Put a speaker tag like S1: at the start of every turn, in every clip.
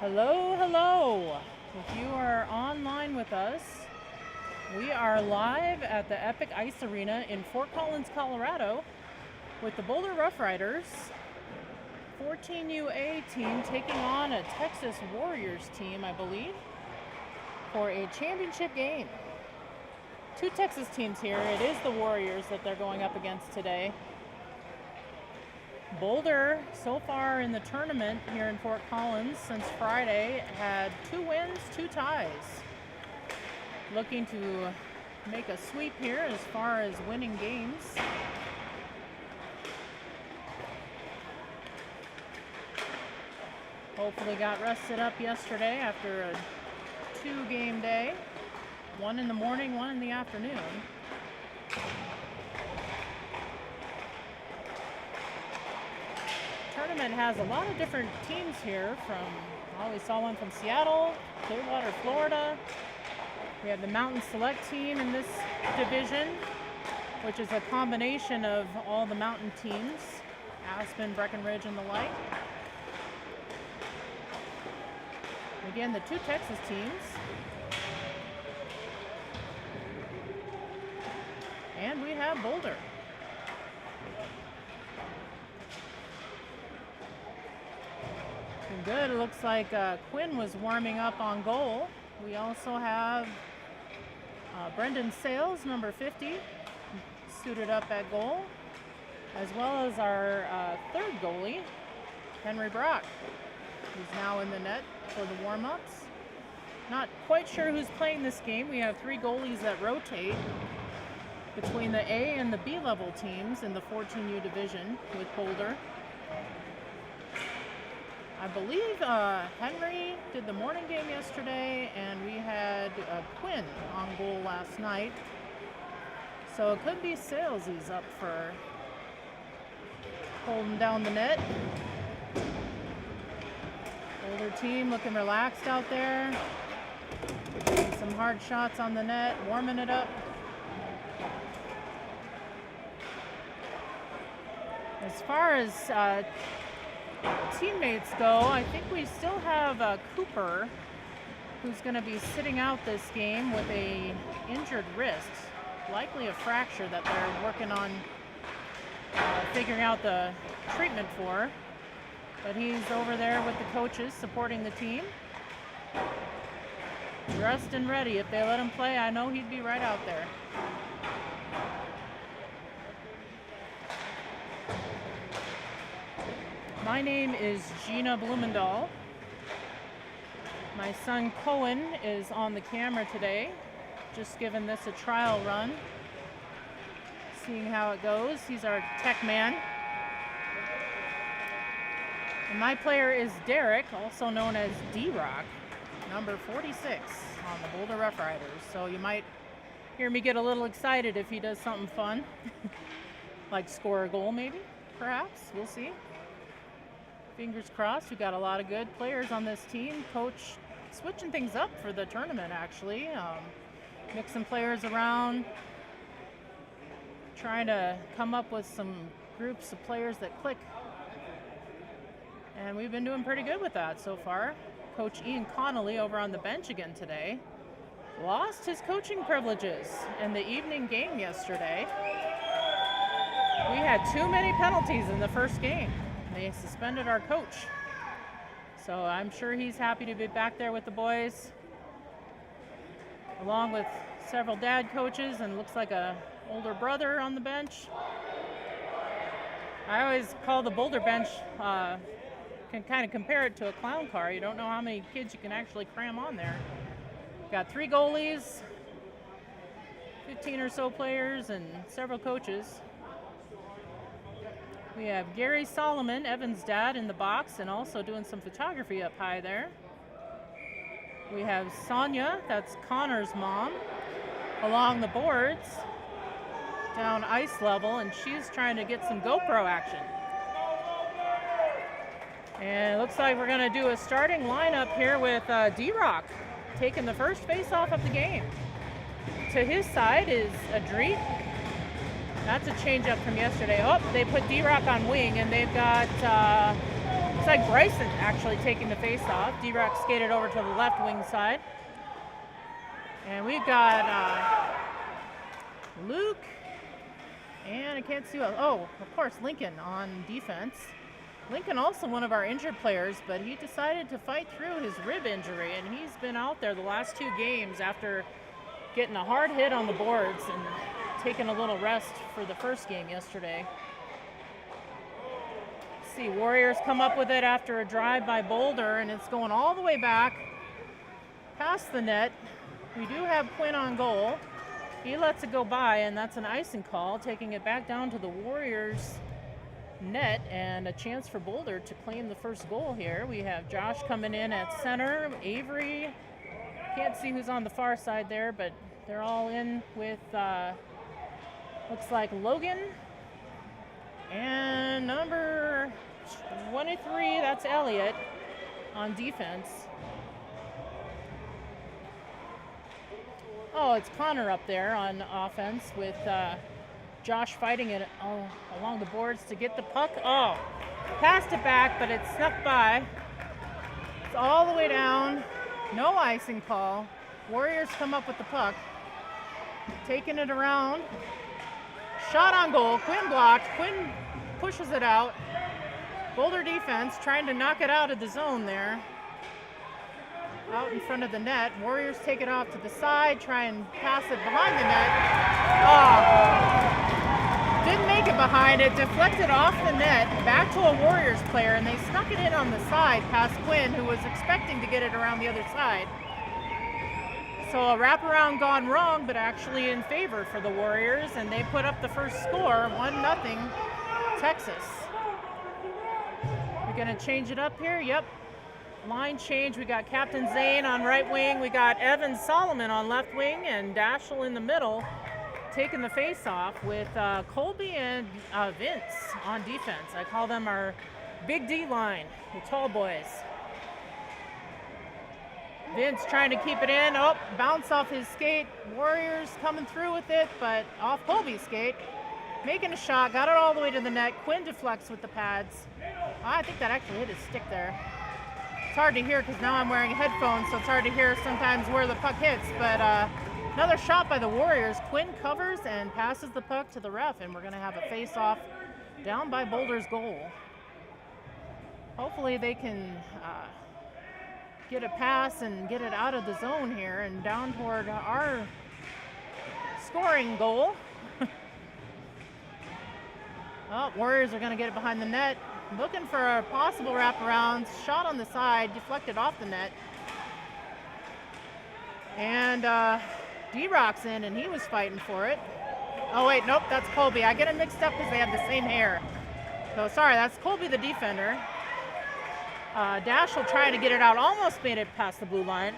S1: Hello, hello. If you are online with us, we are live at the Epic Ice Arena in Fort Collins, Colorado with the Boulder Rough Riders 14UA team taking on a Texas Warriors team, I believe, for a championship game. Two Texas teams here. It is the Warriors that they're going up against today. Boulder, so far in the tournament here in Fort Collins since Friday, had 2 wins, 2 ties. Looking to make a sweep here as far as winning games. Hopefully got rested up yesterday after a 2-game day. 1 in the morning, 1 in the afternoon. Tournament has a lot of different teams here we saw one from Seattle, Clearwater, Florida. We have the Mountain Select team in this division, which is a combination of all the mountain teams, Aspen, Breckenridge, and the like. Again, the 2 Texas teams. And we have Boulder. Good. It looks like Quinn was warming up on goal. We also have Brendan Sales, number 50, suited up at goal, as well as our third goalie, Henry Brock, who's now in the net for the warm-ups. Not quite sure who's playing this game. We have 3 goalies that rotate between the A and the B level teams in the 14U division with Boulder. I believe Henry did the morning game yesterday, and we had Quinn on goal last night. So it could be Sales he's up for holding down the net. Older team looking relaxed out there. Getting some hard shots on the net, warming it up. As far as teammates go, I think we still have Cooper, who's going to be sitting out this game with a injured wrist, likely a fracture that they're working on figuring out the treatment for. But he's over there with the coaches supporting the team, dressed and ready. If they let him play, I know he'd be right out there. My name is Gina Blumendahl. My son Cohen is on the camera today, just giving this a trial run, seeing how it goes. He's our tech man. And my player is Derek, also known as D-Rock, number 46 on the Boulder Rough Riders. So you might hear me get a little excited if he does something fun, like score a goal maybe, perhaps. We'll see. Fingers crossed. We've got a lot of good players on this team. Coach switching things up for the tournament, actually. Mixing players around. Trying to come up with some groups of players that click. And we've been doing pretty good with that so far. Coach Ian Connolly over on the bench again today. Lost his coaching privileges in the evening game yesterday. We had too many penalties in the first game. They suspended our coach. So I'm sure he's happy to be back there with the boys, along with several dad coaches and looks like a older brother on the bench. I always call the Boulder bench, can kind of compare it to a clown car. You don't know how many kids you can actually cram on there. Got 3 goalies, 15 or so players, and several coaches. We have Gary Solomon, Evan's dad, in the box and also doing some photography up high there. We have Sonia, that's Connor's mom, along the boards down ice level, and she's trying to get some GoPro action. And it looks like we're going to do a starting lineup here with D-Rock taking the first face-off of the game. To his side is Adreet. That's a change-up from yesterday. Oh, they put D-Rock on wing, and they've got like Bryson actually taking the face-off. D-Rock skated over to the left wing side. And we've got Luke, and I can't see what, oh, of course, Lincoln on defense. Lincoln also one of our injured players, but he decided to fight through his rib injury, and he's been out there the last 2 games after getting a hard hit on the boards and taking a little rest for the first game yesterday. Let's see, Warriors come up with it after a drive by Boulder, and it's going all the way back past the net. We do have Quinn on goal. He lets it go by, and that's an icing call, taking it back down to the Warriors' net, and a chance for Boulder to claim the first goal here. We have Josh coming in at center, Avery. Can't see who's on the far side there, but they're all in with, looks like Logan. And number 23, that's Elliott on defense. Oh, it's Connor up there on offense with Josh fighting it along the boards to get the puck. Oh, passed it back, but it snuck by. It's all the way down. No icing call. Warriors come up with the puck. Taking it around. Shot on goal. Quinn blocked. Quinn pushes it out. Boulder defense trying to knock it out of the zone there. Out in front of the net. Warriors take it off to the side, try and pass it behind the net. Oh, didn't make it behind. It deflected off the net, back to a Warriors player, and they snuck it in on the side past Quinn, who was expecting to get it around the other side. So a wraparound gone wrong, but actually in favor for the Warriors, and they put up the first score, 1-0 Texas. We're gonna change it up here, yep. Line change, we got Captain Zane on right wing, we got Evan Solomon on left wing, and Dashel in the middle taking the face off with Colby and Vince on defense. I call them our big D line, the tall boys. Vince trying to keep it in, oh, bounce off his skate. Warriors coming through with it, but off Colby's skate. Making a shot, got it all the way to the net. Quinn deflects with the pads. I think that actually hit his stick there. It's hard to hear because now I'm wearing headphones, so it's hard to hear sometimes where the puck hits, but another shot by the Warriors. Quinn covers and passes the puck to the ref, and we're gonna have a face-off down by Boulder's goal. Hopefully they can get a pass and get it out of the zone here and down toward our scoring goal. Oh, Warriors are gonna get it behind the net. Looking for a possible wraparound. Shot on the side, deflected off the net. And D-Rock's in, and he was fighting for it. Oh wait, nope, that's Colby. I get them mixed up because they have the same hair. So sorry, that's Colby the defender. Dashel trying to get it out, almost made it past the blue line.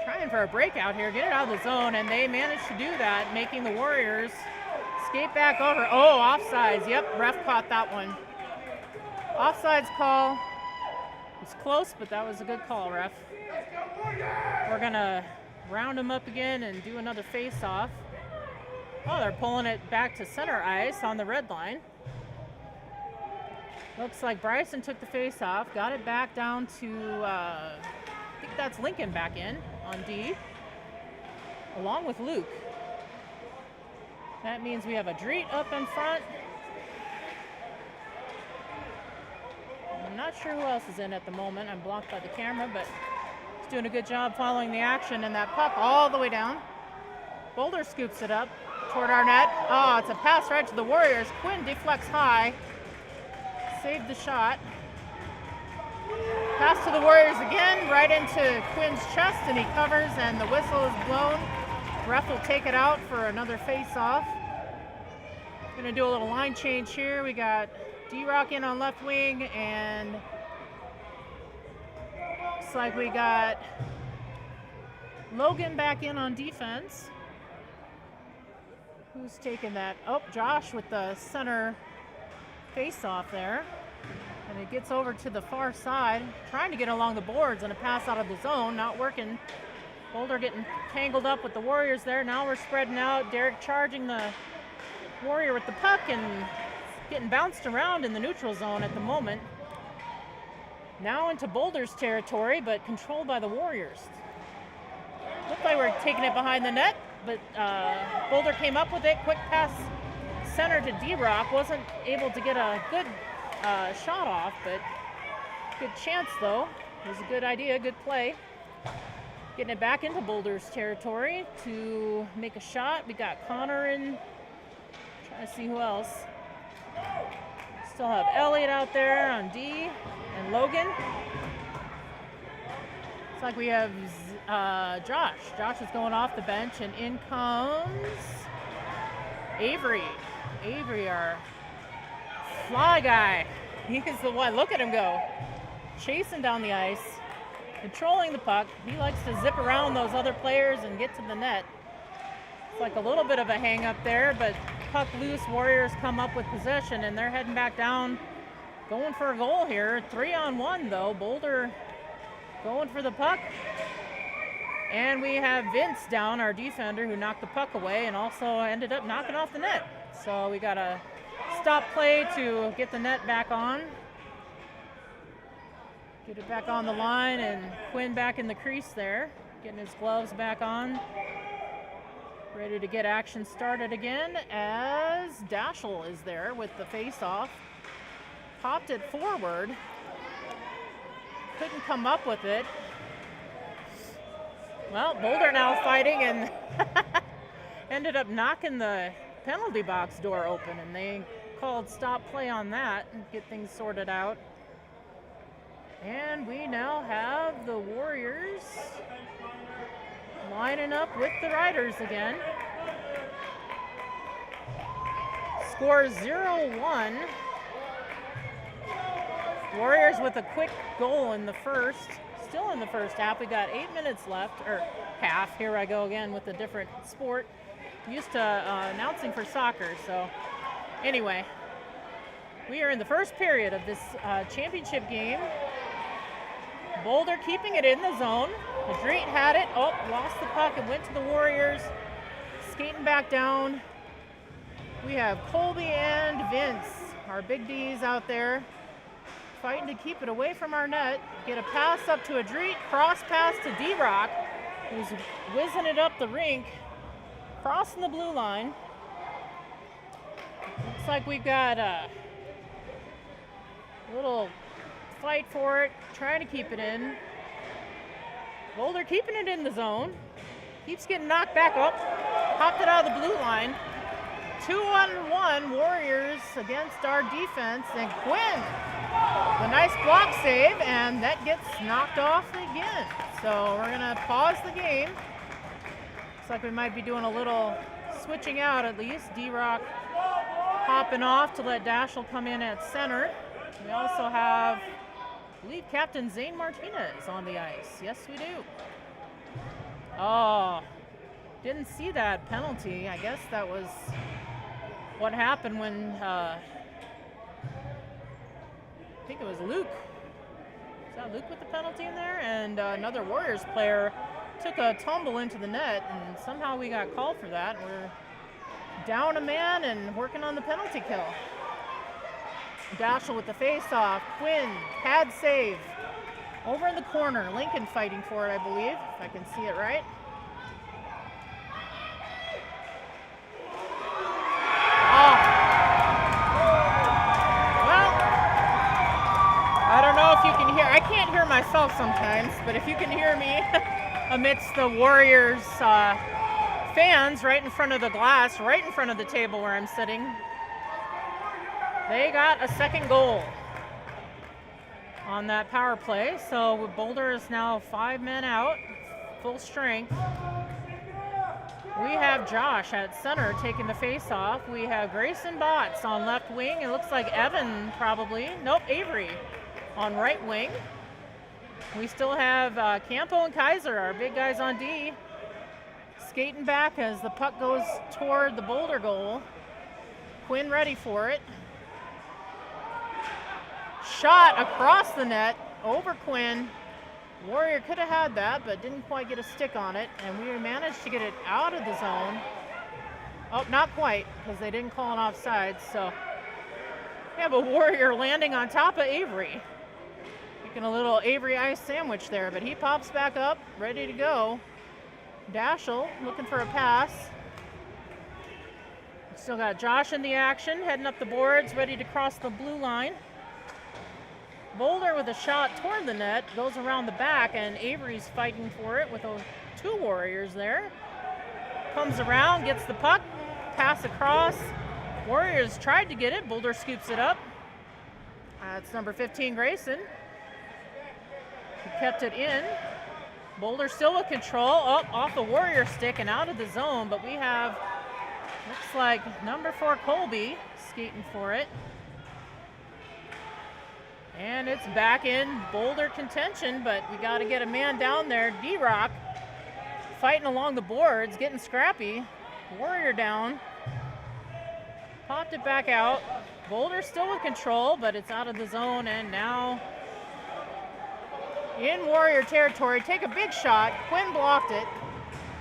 S1: Trying for a breakout here, get it out of the zone, and they managed to do that, making the Warriors skate back over. Oh, offsides. Yep, ref caught that one. Offsides call. It's close, but that was a good call, ref. We're going to round them up again and do another face-off. Oh, they're pulling it back to center ice on the red line. Looks like Bryson took the face-off, got it back down to, I think that's Lincoln back in on D, along with Luke. That means we have a Dreet up in front. I'm not sure who else is in at the moment. I'm blocked by the camera, but he's doing a good job following the action, and that puck all the way down. Boulder scoops it up toward our net. Oh, it's a pass right to the Warriors. Quinn deflects high. Saved the shot. Pass to the Warriors again, right into Quinn's chest, and he covers, and the whistle is blown. Ref will take it out for another face-off. Gonna do a little line change here. We got D-Rock in on left wing, and looks like we got Logan back in on defense. Who's taking that? Oh, Josh with the center face-off there. And it gets over to the far side, trying to get along the boards, and a pass out of the zone, not working. Boulder getting tangled up with the Warriors there. Now we're spreading out. Derek charging the Warrior with the puck and getting bounced around in the neutral zone at the moment. Now into Boulder's territory, but controlled by the Warriors. Looked like we're taking it behind the net, but Boulder came up with it. Quick pass center to D-Rock. Wasn't able to get a good shot off, but good chance though. It was a good idea, good play. Getting it back into Boulder's territory to make a shot. We got Connor in. Trying to see who else. Still have Elliott out there on D and Logan. Looks like we have Josh. Josh is going off the bench, and in comes Avery. Avery, our fly guy. He's the one. Look at him go. Chasing down the ice. Controlling the puck. He likes to zip around those other players and get to the net. It's like a little bit of a hang up there, but puck loose. Warriors come up with possession, and they're heading back down, going for a goal here. 3-on-1 though. Boulder going for the puck. And we have Vince down, our defender, who knocked the puck away and also ended up knocking off the net. So we got a stop play to get the net back on. Get it back on the line, and Quinn back in the crease there, getting his gloves back on. Ready to get action started again as Dashel is there with the face-off. Popped it forward. Couldn't come up with it. Well, Boulder now fighting and ended up knocking the penalty box door open, and they called stop play on that and get things sorted out. And we now have the Warriors lining up with the Riders again. Score 0-1. Warriors with a quick goal in the first. Still in the first half. We got 8 minutes left, or half. Here I go again with a different sport. Used to announcing for soccer, so anyway. We are in the first period of this championship game. Boulder keeping it in the zone. Madrid had it. Oh, lost the puck. It went to the Warriors. Skating back down. We have Colby and Vince, our big D's out there, fighting to keep it away from our net. Get a pass up to Adreet. Cross pass to D-Rock, who's whizzing it up the rink. Crossing the blue line. Looks like we've got a little fight for it, trying to keep it in. Boulder keeping it in the zone. Keeps getting knocked back up. Popped it out of the blue line. 2-on-1 Warriors against our defense. And Quinn, the nice block save, and that gets knocked off again. So we're gonna pause the game. Looks like we might be doing a little switching out at least. D-Rock hopping off to let Dashel come in at center. We also have, I believe, Captain Zane Martinez on the ice. Yes, we do. Oh, didn't see that penalty. I guess that was what happened when, I think it was Luke. Is that Luke with the penalty in there? And another Warriors player took a tumble into the net, and somehow we got called for that. We're down a man and working on the penalty kill. Dashel with the face-off. Quinn, pad save. Over in the corner. Lincoln fighting for it, I believe, if I can see it right. Oh. Well, I don't know if you can hear. I can't hear myself sometimes, but if you can hear me amidst the Warriors fans right in front of the glass, right in front of the table where I'm sitting, they got a second goal on that power play. So Boulder is now 5 men out, full strength. We have Josh at center taking the face off. We have Grayson Botts on left wing. It looks like Evan probably. Nope, Avery on right wing. We still have Campo and Kaiser, our big guys on D, skating back as the puck goes toward the Boulder goal. Quinn ready for it. Shot across the net over Quinn. Warrior could have had that, but didn't quite get a stick on it, and we managed to get it out of the zone. Oh, not quite, because they didn't call an offside, so we have a Warrior landing on top of Avery. Getting a little Avery ice sandwich there, but he pops back up, ready to go. Dashel looking for a pass. Still got Josh in the action, heading up the boards, ready to cross the blue line. Boulder with a shot toward the net, goes around the back, and Avery's fighting for it with two Warriors there. Comes around, gets the puck, pass across. Warriors tried to get it, Boulder scoops it up. That's number 15, Grayson. He kept it in. Boulder still with control, off the Warrior stick and out of the zone, but we have, looks like number 4, Colby, skating for it. And it's back in Boulder contention, but we got to get a man down there. D-Rock fighting along the boards, getting scrappy. Warrior down. Popped it back out. Boulder still with control, but it's out of the zone, and now in Warrior territory. Take a big shot. Quinn blocked it.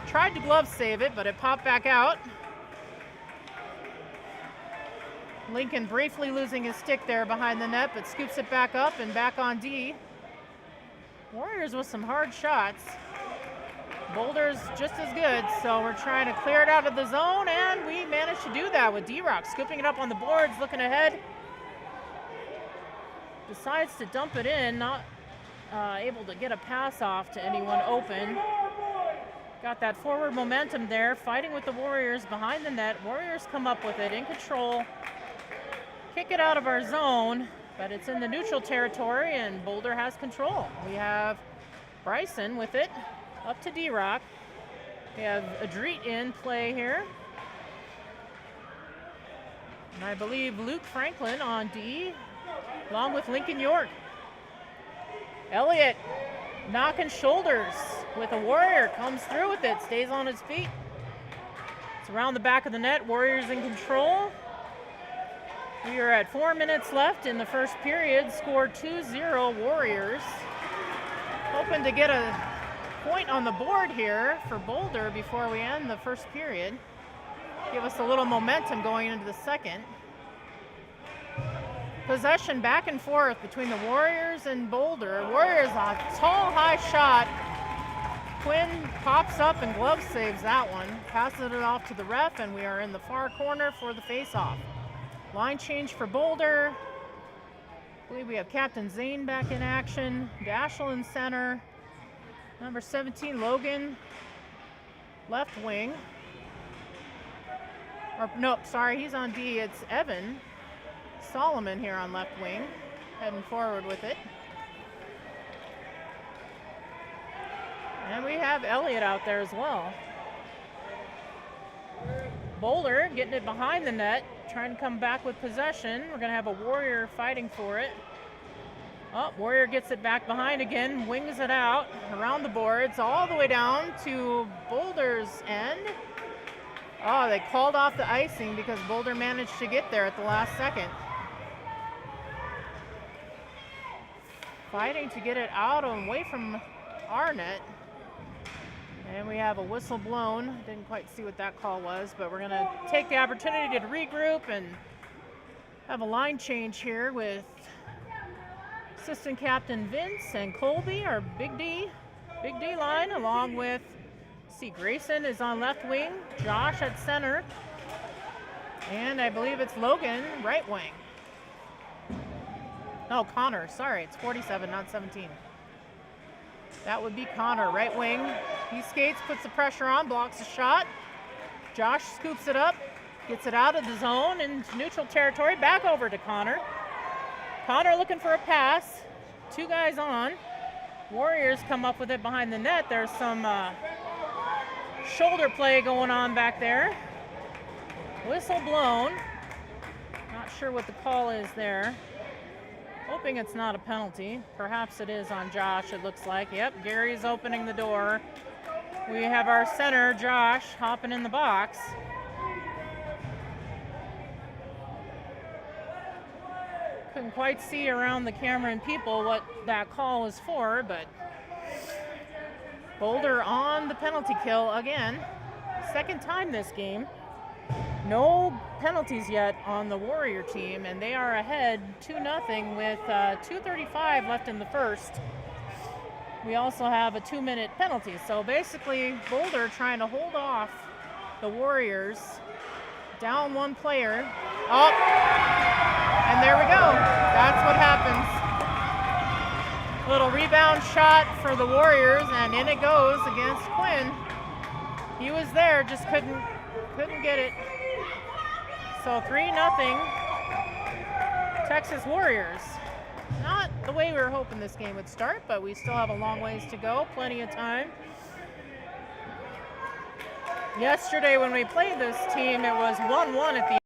S1: Tried to glove save it, but it popped back out. Lincoln briefly losing his stick there behind the net, but scoops it back up and back on D. Warriors with some hard shots. Boulder's just as good, so we're trying to clear it out of the zone, and we managed to do that with D-Rock scooping it up on the boards, looking ahead. Decides to dump it in, not able to get a pass off to anyone open. Got that forward momentum there, fighting with the Warriors behind the net. Warriors come up with it in control. Kick it out of our zone, but it's in the neutral territory, and Boulder has control. We have Bryson with it, up to D-Rock. We have Adreet in play here. And I believe Luke Franklin on D, along with Lincoln York. Elliott knocking shoulders with a Warrior, comes through with it, stays on his feet. It's around the back of the net, Warriors in control. We are at 4 minutes left in the first period, score 2-0 Warriors. Hoping to get a point on the board here for Boulder before we end the first period. Give us a little momentum going into the second. Possession back and forth between the Warriors and Boulder. Warriors a tall, high shot. Quinn pops up and glove saves that one. Passes it off to the ref, and we are in the far corner for the face-off. Line change for Boulder. I believe we have Captain Zane back in action. Dashel in center. Number 17, Logan, left wing. Or nope, sorry, he's on D. It's Evan Solomon here on left wing, heading forward with it. And we have Elliott out there as well. Boulder getting it behind the net, trying to come back with possession. We're going to have a Warrior fighting for it. Oh, Warrior gets it back behind again, wings it out around the boards, all the way down to Boulder's end. Oh, they called off the icing because Boulder managed to get there at the last second. Fighting to get it out and away from our net. And we have a whistle blown. Didn't quite see what that call was, but we're going to take the opportunity to regroup and have a line change here with Assistant Captain Vince and Colby, our Big D line, along with, Grayson is on left wing, Josh at center, and I believe it's Logan, right wing. No, Connor, sorry, it's 47, not 17. That would be Connor, right wing. He skates, puts the pressure on, blocks a shot. Josh scoops it up, gets it out of the zone into neutral territory, back over to Connor. Connor looking for a pass, two guys on. Warriors come up with it behind the net. There's some shoulder play going on back there. Whistle blown. Not sure what the call is there. Hoping it's not a penalty. Perhaps it is on Josh, it looks like. Yep, Gary's opening the door. We have our center, Josh, hopping in the box. Couldn't quite see around the camera and people what that call was for, but Boulder on the penalty kill again. Second time this game. No penalties yet on the Warrior team, and they are ahead 2-0 with 2:35 left in the first. We also have a 2-minute penalty. So basically, Boulder trying to hold off the Warriors. Down one player. Oh, and there we go. That's what happens. Little rebound shot for the Warriors, and in it goes against Quinn. He was there, just couldn't get it. So 3-0 Texas Warriors. Not the way we were hoping this game would start, but we still have a long ways to go, plenty of time. Yesterday when we played this team, it was 1-1 at the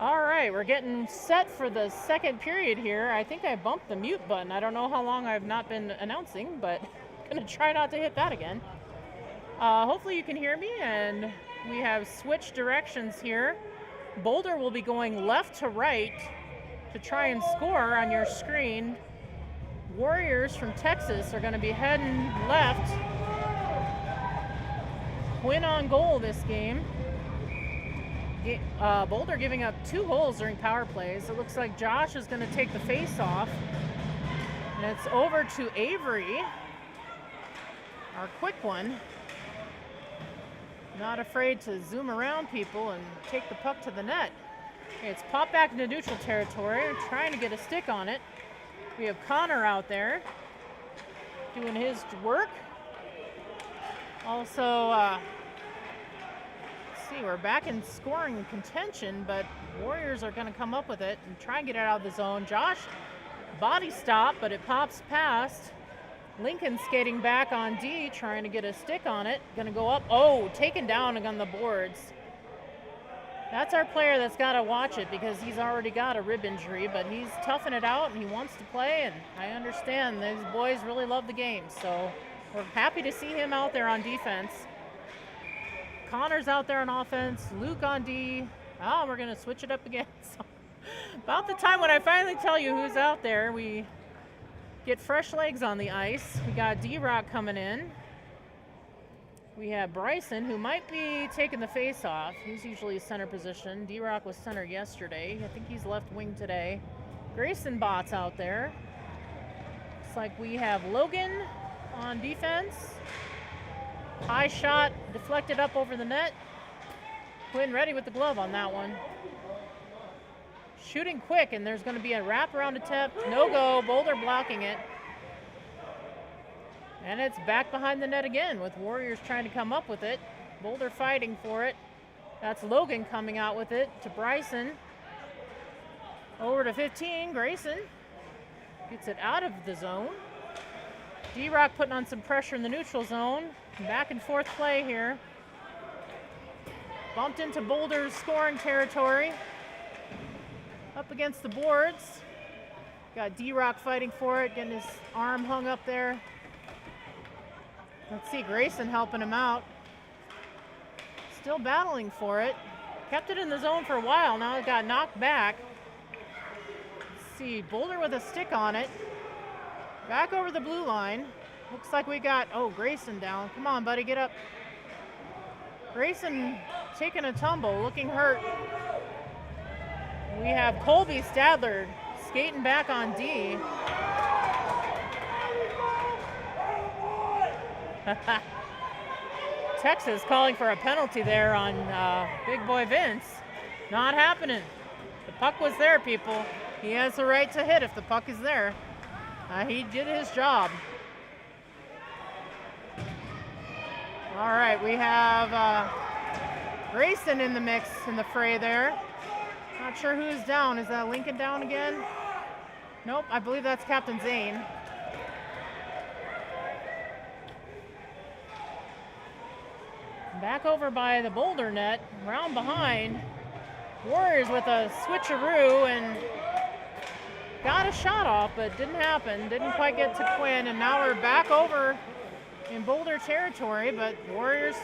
S1: All right, we're getting set for the second period here. I think I bumped the mute button. I don't know how long I've not been announcing, but I'm gonna try not to hit that again. Hopefully you can hear me, and we have switched directions here. Boulder will be going left to right to try and score on your screen. Warriors from Texas are gonna be heading left. Quinn on goal this game. Boulder giving up 2 goals during power plays. It looks like Josh is going to take the face off. And it's over to Avery, our quick one. Not afraid to zoom around people and take the puck to the net. Okay, it's popped back into neutral territory, trying to get a stick on it. We have Connor out there doing his work. Also, we're back in scoring contention, but Warriors are going to come up with it and try and get it out of the zone. Josh, body stop, but it pops past. Lincoln skating back on D, trying to get a stick on it. Going to go up. Oh, taken down on the boards. That's our player that's got to watch it because he's already got a rib injury, but he's toughing it out and he wants to play, and I understand these boys really love the game, so we're happy to see him out there on defense. Connor's out there on offense, Luke on D. Oh, we're gonna switch it up again. So about the time when I finally tell you who's out there, we get fresh legs on the ice. We got D-Rock coming in. We have Bryson, who might be taking the face off. He's usually center position. D-Rock was center yesterday. I think he's left wing today. Grayson Bott's out there. Looks like we have Logan on defense. High shot, deflected up over the net. Quinn ready with the glove on that one. Shooting quick, and there's going to be a wraparound attempt. No go, Boulder blocking it. And it's back behind the net again with Warriors trying to come up with it. Boulder fighting for it. That's Logan coming out with it to Bryson. Over to 15, Grayson. Gets it out of the zone. D-Rock putting on some pressure in the neutral zone. Back and forth play here. Bumped into Boulder's scoring territory. Up against the boards. Got D-Rock fighting for it, getting his arm hung up there. Let's see, Grayson helping him out. Still battling for it. Kept it in the zone for a while, now it got knocked back. Let's see, Boulder with a stick on it. Back over the blue line. Looks like we got, Grayson down. Come on, buddy, get up. Grayson taking a tumble, looking hurt. We have Colby Stadler skating back on D. Texas calling for a penalty there on Big Boy Vince. Not happening. The puck was there, people. He has the right to hit if the puck is there. He did his job. All right, we have Grayson in the mix in the fray there. Not sure who's down. Is that Lincoln down again? Nope, I believe that's Captain Zane. Back over by the Boulder net, round behind. Warriors with a switcheroo and got a shot off, but didn't happen. Didn't quite get to Quinn, and now we're back over in Boulder territory, but Warriors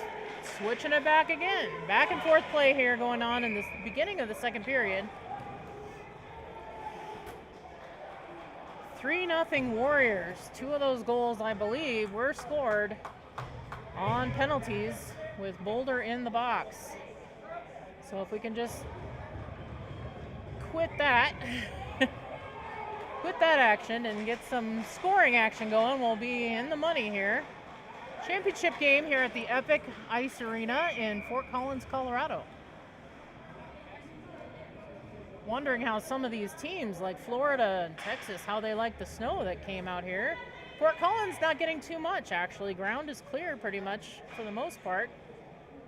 S1: switching it back again. Back and forth play here going on in the beginning of the second period. 3-0 Warriors. 2 of those goals, I believe, were scored on penalties with Boulder in the box. So if we can just quit that, quit that action and get some scoring action going, we'll be in the money here. Championship game here at the Epic Ice Arena in Fort Collins, Colorado. Wondering how some of these teams like Florida and Texas, how they like the snow that came out here. Fort Collins not getting too much, actually. Ground is clear pretty much for the most part.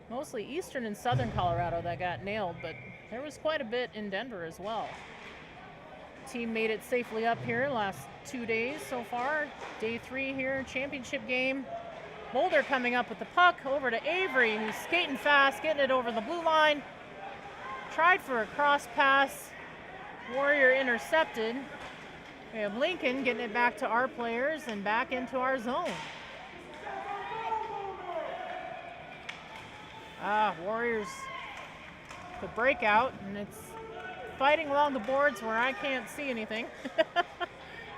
S1: Mostly eastern and southern Colorado that got nailed, but there was quite a bit in Denver as well. Team made it safely up here last 2 days so far. Day 3 here, championship game. Boulder coming up with the puck over to Avery, who's skating fast, getting it over the blue line. tried for a cross pass. Warrior intercepted. We have Lincoln getting it back to our players and back into our zone. Warriors the breakout, and it's fighting along the boards where I can't see anything.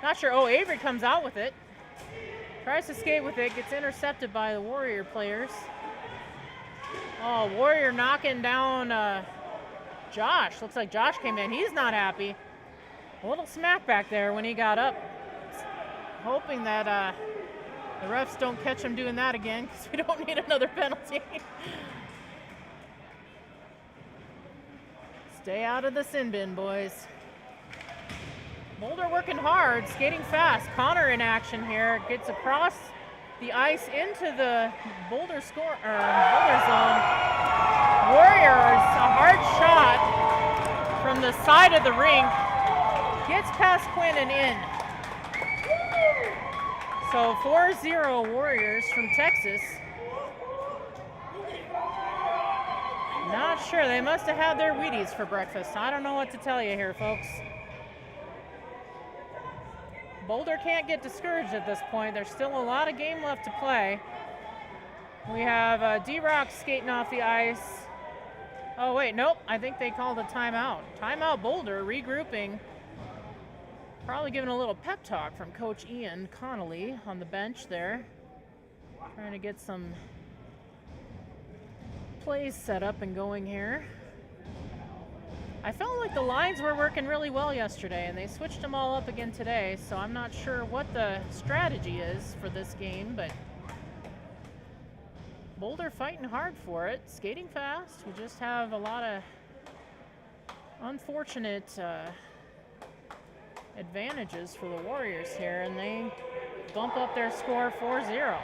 S1: Not sure. Oh, Avery comes out with it. Tries to skate with it, gets intercepted by the Warrior players. Oh, Warrior knocking down Josh. Looks like Josh came in. He's not happy. A little smack back there when he got up. Hoping that the refs don't catch him doing that again, because we don't need another penalty. Stay out of the sin bin, boys. Boulder working hard, skating fast. Connor in action here. Gets across the ice into the Boulder Boulder zone. Warriors, a hard shot from the side of the rink. Gets past Quinn and in. So 4-0 Warriors from Texas. Not sure. They must have had their Wheaties for breakfast. I don't know what to tell you here, folks. Boulder can't get discouraged at this point. There's still a lot of game left to play. We have D-Rock skating off the ice. Oh, wait, nope. I think they called a timeout. Timeout Boulder, regrouping. Probably giving a little pep talk from Coach Ian Connolly on the bench there. Trying to get some plays set up and going here. I felt like the lines were working really well yesterday, and they switched them all up again today, so I'm not sure what the strategy is for this game, but Boulder fighting hard for it, skating fast. We just have a lot of unfortunate advantages for the Warriors here, and they bump up their score 4-0.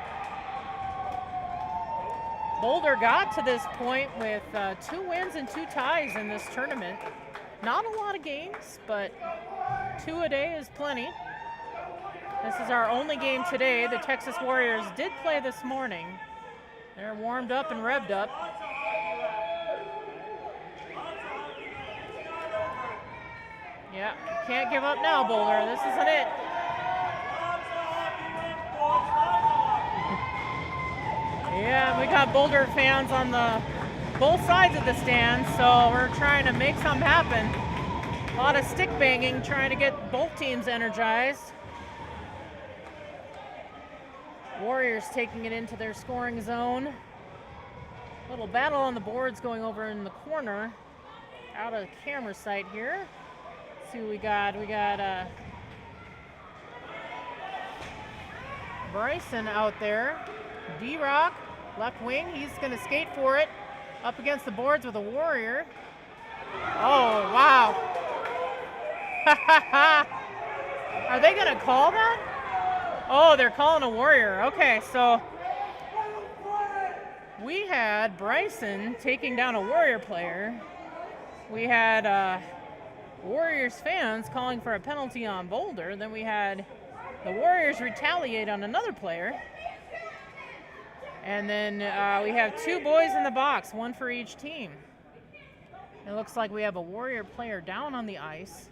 S1: Boulder got to this point with 2 wins and 2 ties in this tournament. Not a lot of games, but 2 a day is plenty. This is our only game today. The Texas Warriors did play this morning. They're warmed up and revved up. Yeah, can't give up now, Boulder. This isn't it. Yeah, we got Boulder fans on both sides of the stand, so we're trying to make something happen. A lot of stick banging, trying to get both teams energized. Warriors taking it into their scoring zone. Little battle on the boards going over in the corner. Out of camera sight here. Let's see what we got. We got Bryson out there. D-Rock, left wing. He's going to skate for it. Up against the boards with a Warrior. Oh, wow. Are they going to call that? Oh, they're calling a Warrior. Okay, so we had Bryson taking down a Warrior player. We had Warriors fans calling for a penalty on Boulder. Then we had the Warriors retaliate on another player. And then we have 2 boys in the box, 1 for each team. It looks like we have a Warrior player down on the ice,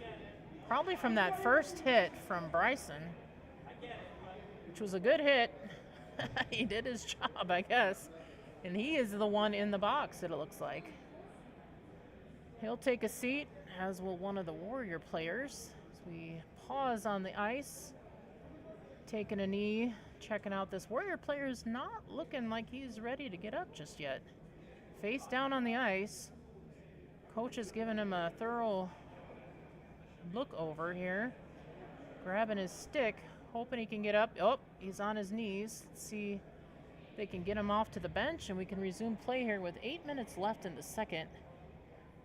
S1: probably from that first hit from Bryson, which was a good hit. He did his job, I guess. And he is the one in the box, it looks like. He'll take a seat, as will one of the Warrior players. As we pause on the ice, taking a knee. Checking out this Warrior player is not looking like he's ready to get up just yet. Face down on the ice. Coach is giving him a thorough look over here. Grabbing his stick, hoping he can get up. Oh, he's on his knees. Let's see if they can get him off to the bench, and we can resume play here with 8 minutes left in the second.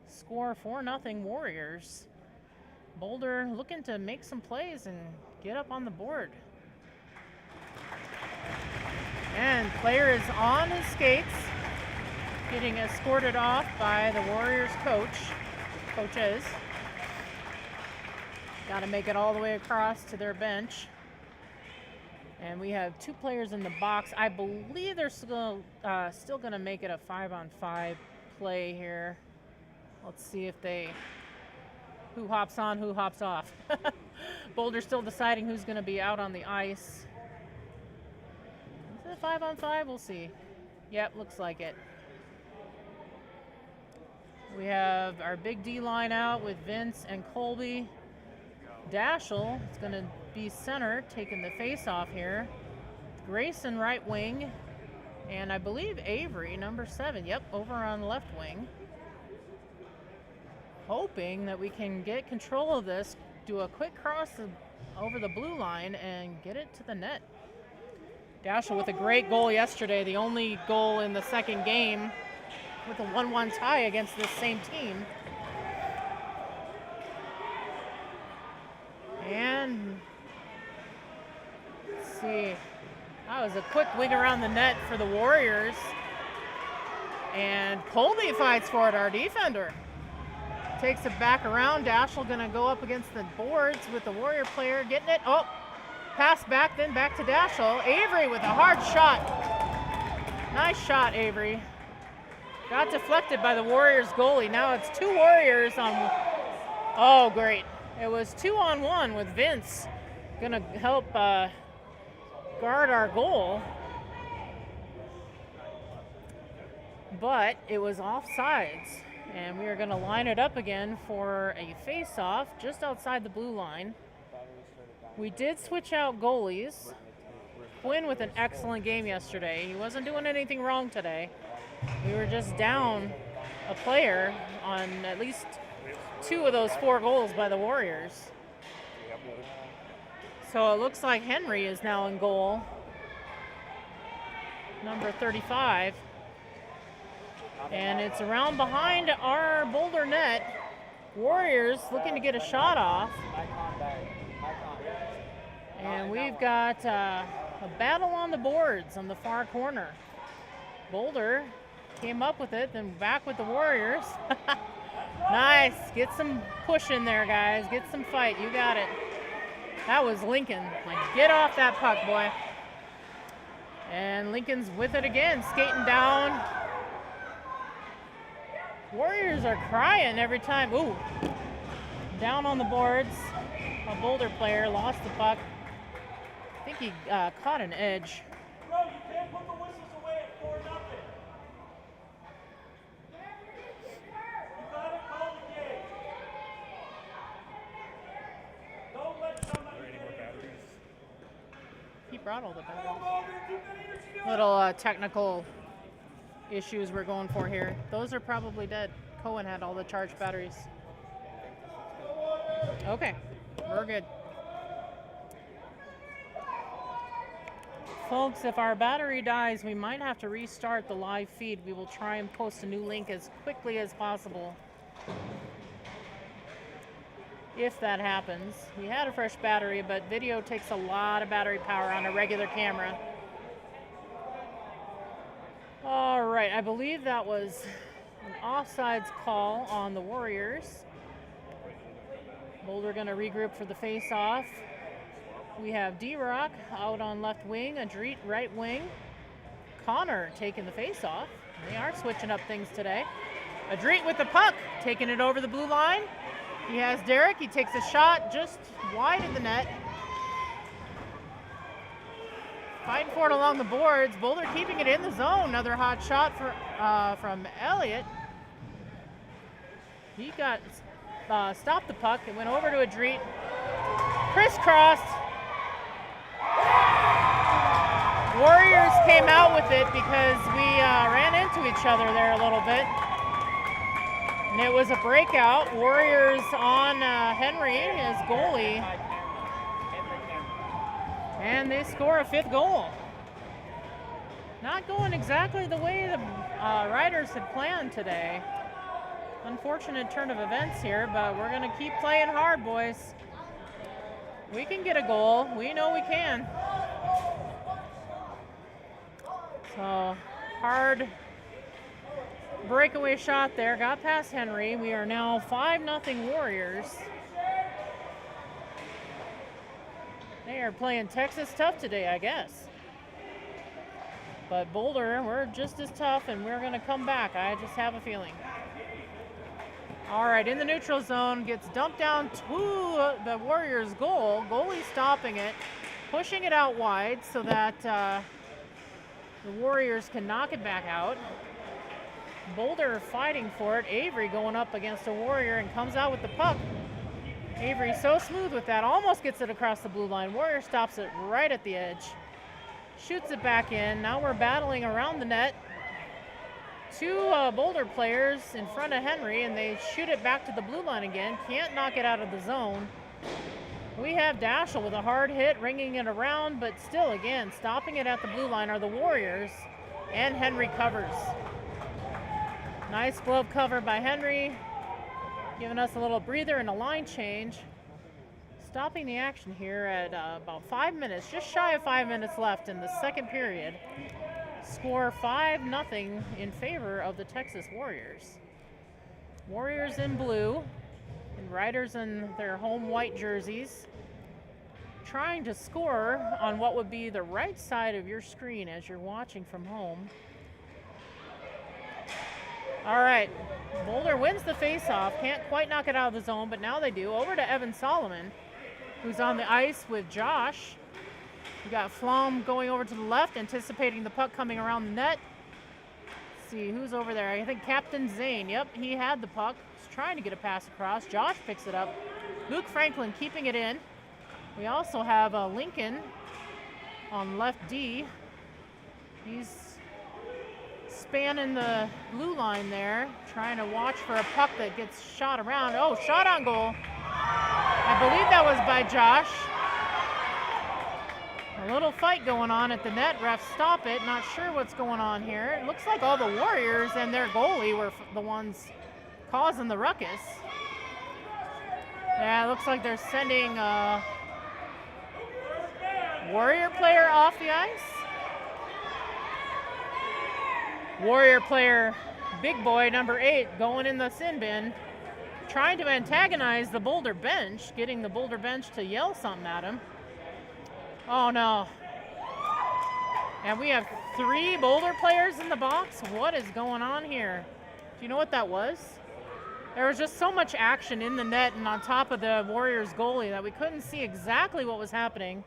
S1: Score 4-0 Warriors. Boulder looking to make some plays and get up on the board. And player is on his skates, getting escorted off by the Warriors coaches. Got to make it all the way across to their bench. And we have 2 players in the box. I believe they're still going to make it a 5-on-5 play here. Let's see if who hops on, who hops off. Boulder's still deciding who's going to be out on the ice. Is it 5-on-5? We'll see. Yep, looks like it. We have our big D line out with Vince and Colby. Dashel is going to be center, taking the face off here. Grayson right wing. And I believe Avery, number 7, yep, over on the left wing. Hoping that we can get control of this, do a quick cross over the blue line and get it to the net. Dashel with a great goal yesterday, the only goal in the second game with a 1-1 tie against this same team. And let's see, that was a quick wing around the net for the Warriors. And Colby fights for it, our defender. Takes it back around. Dashel gonna go up against the boards with the Warrior player getting it. Oh, pass back, then back to Dashel. Avery with a hard shot. Nice shot, Avery. Got deflected by the Warriors goalie. Now it's 2 Warriors on, oh great. It was 2-on-1 with Vince. Gonna help guard our goal. But it was offsides. And we are going to line it up again for a face-off just outside the blue line. We did switch out goalies. Quinn with an excellent game yesterday. He wasn't doing anything wrong today. We were just down a player on at least 2 of those 4 goals by the Warriors. So it looks like Henry is now in goal. Number 35. And it's around behind our Boulder net. Warriors looking to get a shot off. And we've got a battle on the boards on the far corner. Boulder came up with it, then back with the Warriors. Nice. Get some push in there, guys. Get some fight. You got it. That was Lincoln. Like, get off that puck, boy. And Lincoln's with it again, skating down. Warriors are crying every time. Ooh, down on the boards. A Boulder player lost the puck. I think he caught an edge.
S2: Bro, you can't put the whistles away at 4-0. You gotta call the game. Don't let somebody get in.
S1: He brought all the batteries. Little technical issues we're going for here. Those are probably dead. Cohen had all the charged batteries. Okay, we're good. Folks, if our battery dies, we might have to restart the live feed. We will try and post a new link as quickly as possible. If that happens. We had a fresh battery, but video takes a lot of battery power on a regular camera. All right, I believe that was an offsides call on the Warriors. Boulder gonna regroup for the face-off. We have D-Rock out on left wing, Adreet right wing. Connor taking the face-off. They are switching up things today. Adreet with the puck, taking it over the blue line. He has Derek, he takes a shot just wide of the net. Fighting for it along the boards. Boulder keeping it in the zone. Another hot shot from Elliott. He got stopped the puck. It went over to Adreet. Crisscrossed. Warriors came out with it because we ran into each other there a little bit. And it was a breakout. Warriors on Henry as goalie. And they score a 5th goal. Not going exactly the way the Riders had planned today. Unfortunate turn of events here, but we're going to keep playing hard, boys. We can get a goal. We know we can. So, hard breakaway shot there. Got past Henry. We are now 5-0 Warriors. They are playing Texas tough today, I guess. But Boulder, we're just as tough, and we're going to come back. I just have a feeling. All right, in the neutral zone, gets dumped down to the Warriors' goal. Goalie stopping it, pushing it out wide so that the Warriors can knock it back out. Boulder fighting for it. Avery going up against a Warrior and comes out with the puck. Avery so smooth with that, almost gets it across the blue line. Warrior stops it right at the edge. Shoots it back in. Now we're battling around the net. Two Boulder players in front of Henry, and they shoot it back to the blue line again. Can't knock it out of the zone. We have Dashel with a hard hit, ringing it around, but still, again, stopping it at the blue line are the Warriors, and Henry covers. Nice glove cover by Henry, giving us a little breather and a line change. Stopping the action here at about 5 minutes, just shy of 5 minutes left in the second period. Score 5-0 in favor of the Texas Warriors. Warriors in blue and Riders in their home white jerseys, trying to score on what would be the right side of your screen as you're watching from home. All right, Boulder wins the faceoff, can't quite knock it out of the zone, but now they do. Over to Evan Solomon, who's on the ice with Josh. We got Flom going over to the left, anticipating the puck coming around the net. Let's see who's over there. I think Captain Zane. Yep, he had the puck. He's trying to get a pass across. Josh picks it up. Luke Franklin keeping it in. We also have Lincoln on left D. He's spanning the blue line there, trying to watch for a puck that gets shot around. Oh, shot on goal. I believe that was by Josh. A little fight going on at the net. Refs stop it. Not sure what's going on here. It looks like all the Warriors and their goalie were the ones causing the ruckus. Yeah, it looks like they're sending a Warrior player off the ice. Warrior player, big boy, number 8, going in the sin bin, trying to antagonize the Boulder bench, getting the Boulder bench to yell something at him. Oh no. And we have 3 Boulder players in the box. What is going on here? Do you know what that was? There was just so much action in the net and on top of the Warriors goalie that we couldn't see exactly what was happening.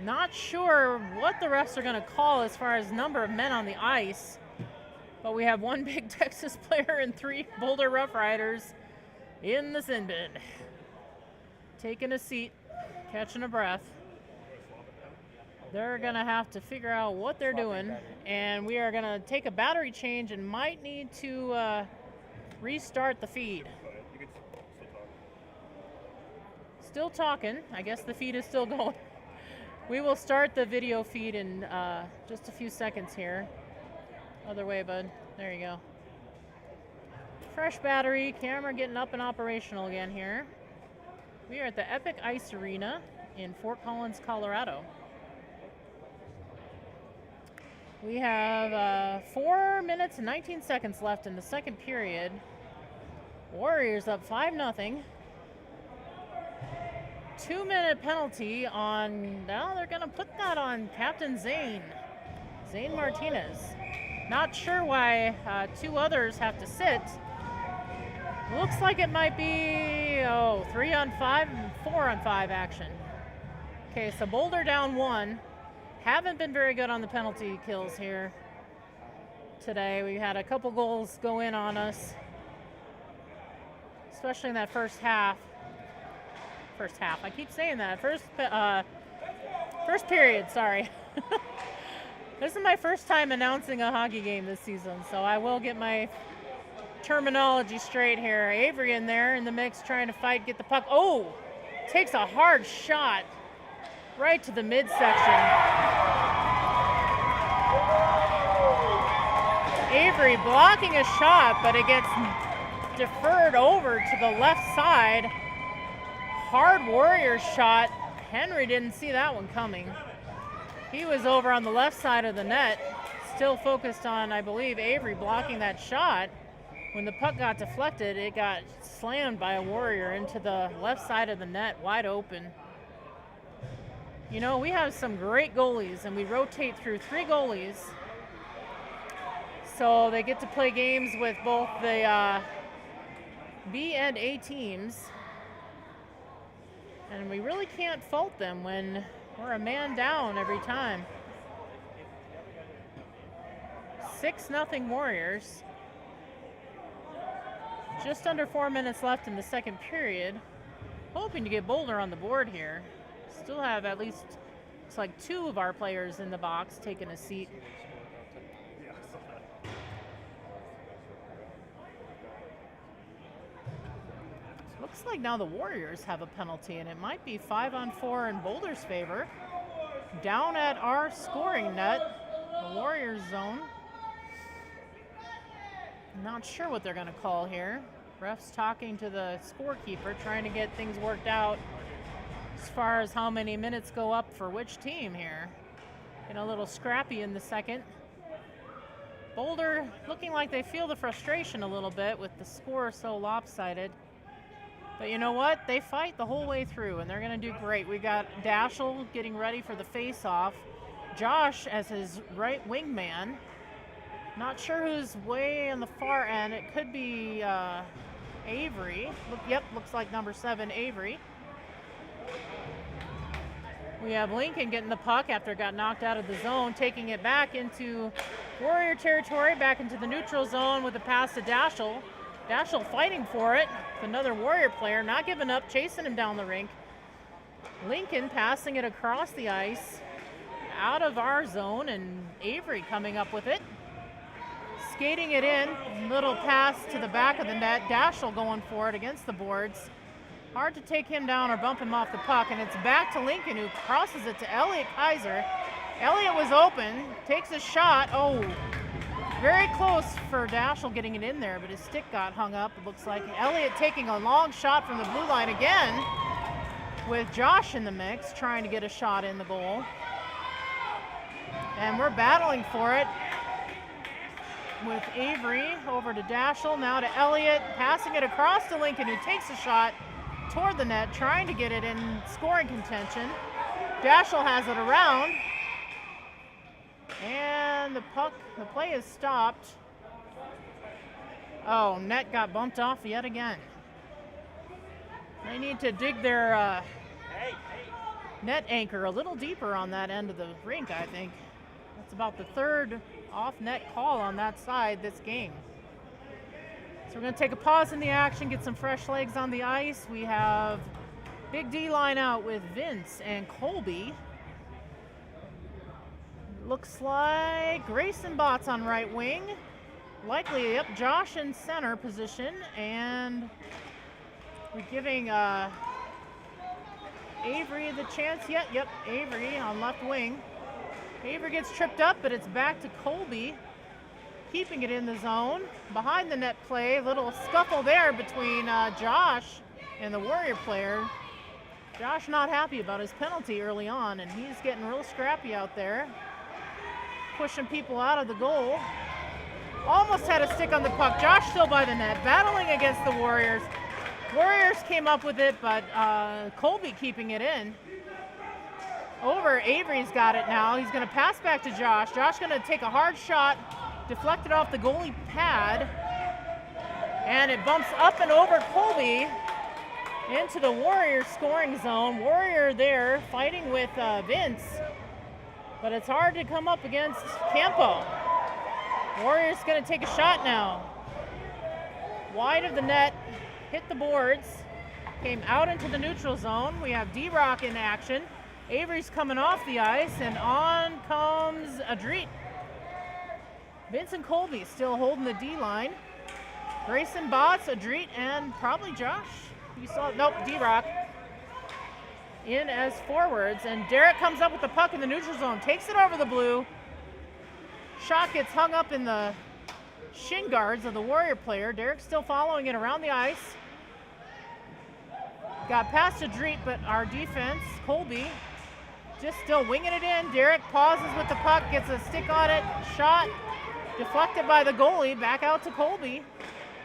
S1: Not sure what the refs are going to call as far as number of men on the ice, but we have 1 big Texas player and 3 Boulder Rough Riders in the sin bin. Taking a seat, catching a breath. They're going to have to figure out what they're doing, and we are going to take a battery change and might need to restart the feed. Still talking. I guess the feed is still going. We will start the video feed in just a few seconds here. Other way, bud. There you go. Fresh battery, camera getting up and operational again here. We are at the Epic Ice Arena in Fort Collins, Colorado. We have 4 minutes and 19 seconds left in the second period. Warriors up 5-0. 2-minute penalty on, now they're going to put that on Captain Zane Martinez. Not sure why 2 others have to sit. Looks like it might be 3-on-5 and 4-on-5 action. Okay, so Boulder down 1. Haven't been very good on the penalty kills here today. We had a couple goals go in on us, especially in that first half. I keep saying that. First period, sorry. This is my first time announcing a hockey game this season, so I will get my terminology straight here. Avery in there in the mix trying to fight, get the puck. Oh, takes a hard shot right to the midsection. Avery blocking a shot, but it gets deferred over to the left side. Hard Warrior shot. Henry didn't see that one coming. He was over on the left side of the net, still focused on, I believe, Avery blocking that shot. When the puck got deflected, it got slammed by a Warrior into the left side of the net, wide open. You know, we have some great goalies, and we rotate through 3 goalies. So they get to play games with both the B and A teams. And we really can't fault them when we're a man down every time. 6-0 Warriors. Just under 4 minutes left in the second period. Hoping to get Boulder on the board here. Still have at least, it's like 2 of our players in the box taking a seat. Looks like now the Warriors have a penalty, and it might be 5-on-4 in Boulder's favor. Down at our scoring net, the Warriors zone. Not sure what they're going to call here. Ref's talking to the scorekeeper, trying to get things worked out as far as how many minutes go up for which team here. Getting a little scrappy in the second. Boulder looking like they feel the frustration a little bit with the score so lopsided. But you know what? They fight the whole way through, and they're going to do great. We got Dashel getting ready for the face-off. Josh as his right wingman. Not sure who's way on the far end. It could be Avery. Looks like number 7, Avery. We have Lincoln getting the puck after it got knocked out of the zone, taking it back into Warrior territory, back into the neutral zone with a pass to Dashel. Dashel fighting for it. Another Warrior player, not giving up, chasing him down the rink. Lincoln passing it across the ice, out of our zone, and Avery coming up with it. Skating it in, little pass to the back of the net. Dashel going for it against the boards. Hard to take him down or bump him off the puck, and it's back to Lincoln, who crosses it to Elliot Kaiser. Elliot was open, takes a shot. Oh, very close for Dashel getting it in there, but his stick got hung up, it looks like. Elliot taking a long shot from the blue line again, with Josh in the mix, trying to get a shot in the goal. And we're battling for it with Avery over to Dashel, now to Elliot, passing it across to Lincoln, who takes a shot toward the net, trying to get it in scoring contention. Dashel has it around, and the play is stopped. Oh, net got bumped off yet again. They need to dig their net anchor a little deeper on that end of the rink, I think. That's about the 3rd off-net call on that side this game. So we're going to take a pause in the action, get some fresh legs on the ice. We have Big D line out with Vince and Colby. Looks like Grayson Botts on right wing. Likely, yep, Josh in center position. And we're giving Avery the chance. Yep, Avery on left wing. Avery gets tripped up, but it's back to Colby, keeping it in the zone. Behind the net play, little scuffle there between Josh and the Warrior player. Josh not happy about his penalty early on, and he's getting real scrappy out there, pushing people out of the goal. Almost had a stick on the puck. Josh still by the net, battling against the Warriors. Warriors came up with it, but Colby keeping it in. Over, Avery's got it now. He's going to pass back to Josh. Josh going to take a hard shot, deflected off the goalie pad, and it bumps up and over Colby into the Warrior scoring zone. Warrior there fighting with Vince, but it's hard to come up against Campo. Warriors going to take a shot now. Wide of the net, hit the boards, came out into the neutral zone. We have D-Rock in action. Avery's coming off the ice, and on comes Adreet. Vincent Colby still holding the D-line. Grayson Botts, Adreet, and probably Josh. You saw, nope, D-Rock in as forwards, and Derek comes up with the puck in the neutral zone, takes it over the blue. Shot gets hung up in the shin guards of the Warrior player. Derek's still following it around the ice. Got past Adreet, but our defense, Colby, just still winging it in. Derek pauses with the puck, gets a stick on it, shot deflected by the goalie, back out to Colby.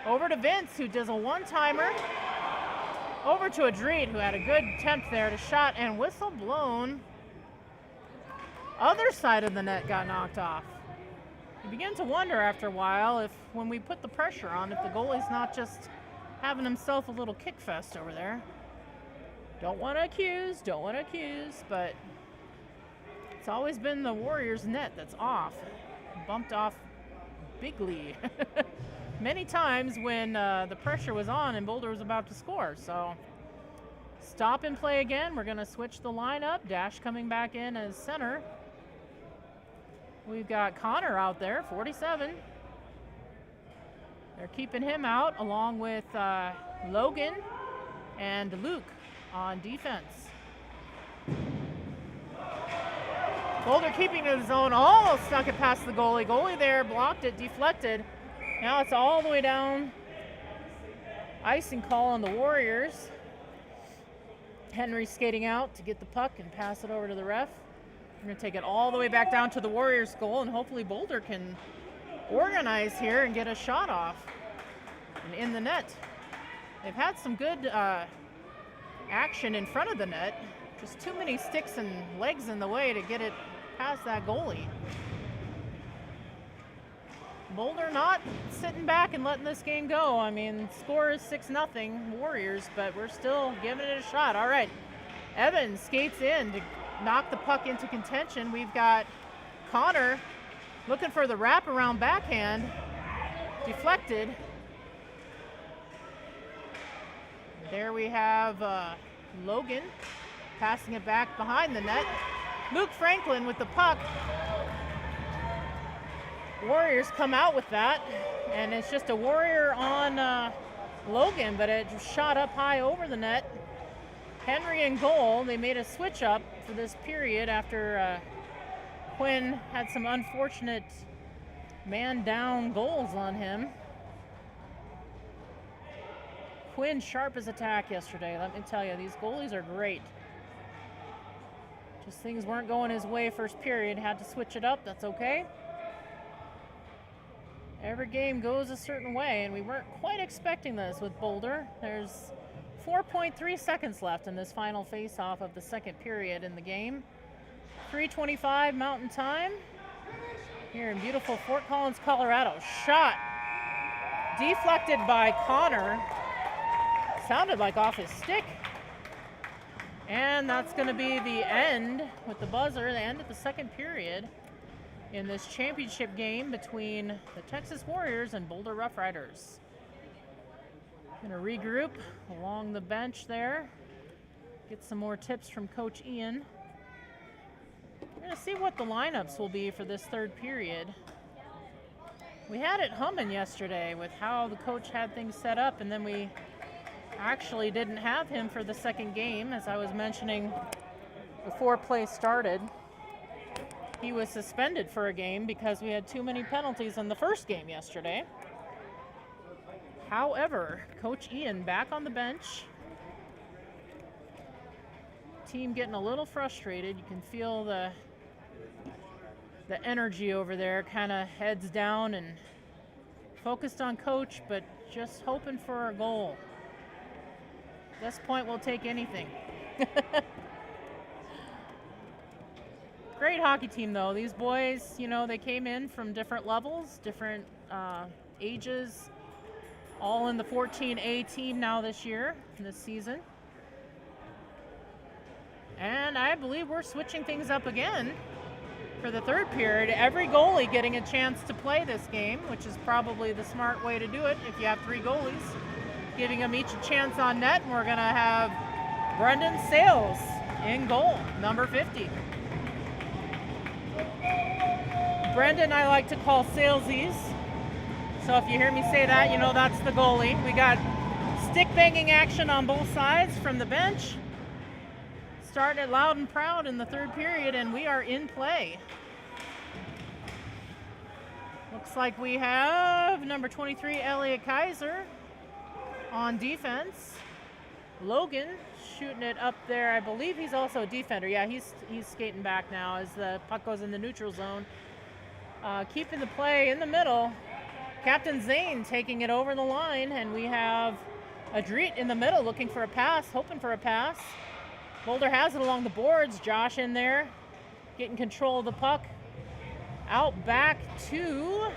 S1: Over to Vince, who does a one-timer. Over to Adreet, who had a good attempt there to shot, and whistle blown. Other side of the net got knocked off. You begin to wonder after a while if, when we put the pressure on, if the goalie's not just having himself a little kick fest over there. Don't want to accuse, but it's always been the Warriors' net that's off, bumped off bigly many times when the pressure was on and Boulder was about to score. So stop and play again. We're going to switch the lineup. Dash coming back in as center. We've got Connor out there, 47. They're keeping him out along with Logan and Luke on defense. Boulder keeping it in zone, almost snuck it past the goalie. Goalie there, blocked it, deflected. Now it's all the way down. Icing call on the Warriors. Henry skating out to get the puck and pass it over to the ref. We're going to take it all the way back down to the Warriors' goal, and hopefully Boulder can organize here and get a shot off and in the net. They've had some good action in front of the net. Just too many sticks and legs in the way to get it past that goalie. Boulder not sitting back and letting this game go. I mean, score is 6-0 Warriors, but we're still giving it a shot. All right, Evans skates in to knock the puck into contention. We've got Connor looking for the wraparound backhand, deflected. There we have Logan passing it back behind the net. Luke Franklin with the puck. Warriors come out with that, and it's just a Warrior on Logan, but it just shot up high over the net. Henry in goal. They made a switch up for this period after Quinn had some unfortunate man down goals on him. Quinn sharp as attack yesterday. Let me tell you, these goalies are great. Just things weren't going his way first period. Had to switch it up. That's okay. Every game goes a certain way, and we weren't quite expecting this with Boulder. There's 4.3 seconds left in this final face-off of the second period in the game. 3:25 Mountain Time here in beautiful Fort Collins, Colorado. Shot deflected by Connor. Sounded like off his stick. And that's going to be the end with the buzzer, the end of the second period in this championship game between the Texas Warriors and Boulder Rough Riders. Going to regroup along the bench there, get some more tips from Coach Ian. We're going to see what the lineups will be for this third period. We had it humming yesterday with how the coach had things set up, and then we actually didn't have him for the second game, as I was mentioning before play started. He was suspended for a game because we had too many penalties in the first game yesterday. However, Coach Ian back on the bench. Team getting a little frustrated. You can feel the energy over there, kind of heads down and focused on coach, but just hoping for a goal. At this point, we'll take anything. Great hockey team, though. These boys, you know, they came in from different levels, different ages, all in the 14A team now this year, this season. And I believe we're switching things up again for the third period. Every goalie getting a chance to play this game, which is probably the smart way to do it if you have three goalies, giving them each a chance on net. And we're going to have Brendan Sales in goal, number 50. Brendan, I like to call Salesies. So if you hear me say that, you know that's the goalie. We got stick banging action on both sides from the bench. Starting it loud and proud in the third period, and we are in play. Looks like we have number 23, Elliot Kaiser, on defense. Logan shooting it up there. I believe he's also a defender. Yeah, he's skating back now as the puck goes in the neutral zone. Keeping the play in the middle. Captain Zane taking it over the line, and we have Adrit in the middle looking for a pass, hoping for a pass. Boulder has it along the boards. Josh in there, getting control of the puck. Out back to,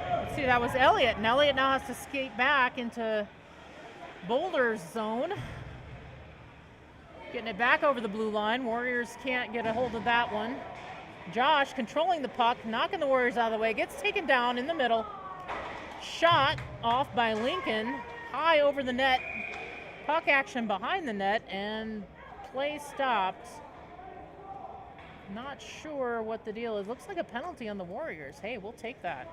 S1: let's see, that was Elliott. And Elliott now has to skate back into Boulder's zone. Getting it back over the blue line. Warriors can't get a hold of that one. Josh controlling the puck, knocking the Warriors out of the way. Gets taken down in the middle. Shot off by Lincoln, high over the net. Puck action behind the net, and play stopped. Not sure what the deal is. Looks like a penalty on the Warriors. Hey, we'll take that.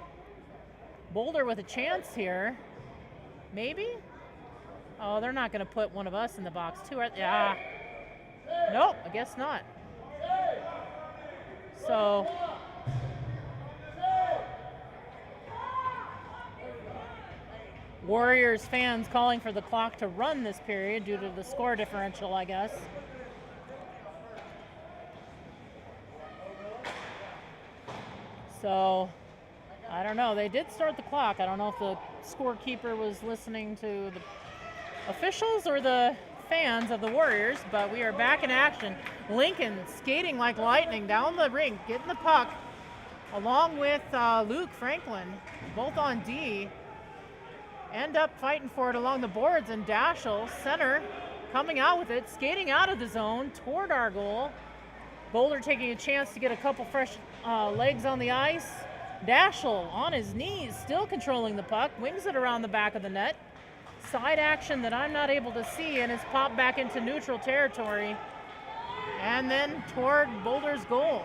S1: Boulder with a chance here. Maybe? Oh, they're not going to put one of us in the box too. Yeah. Nope, I guess not. So Warriors fans calling for the clock to run this period due to the score differential, I guess. So, I don't know. They did start the clock. I don't know if the scorekeeper was listening to the officials or the fans of the Warriors, but we are back in action. Lincoln skating like lightning down the rink, getting the puck, along with Luke Franklin, both on D. End up fighting for it along the boards, and Daschel, center, coming out with it, skating out of the zone toward our goal. Boulder taking a chance to get a couple fresh legs on the ice. Daschel on his knees, still controlling the puck, wings it around the back of the net. Side action that I'm not able to see, and is popped back into neutral territory. And then toward Boulder's goal.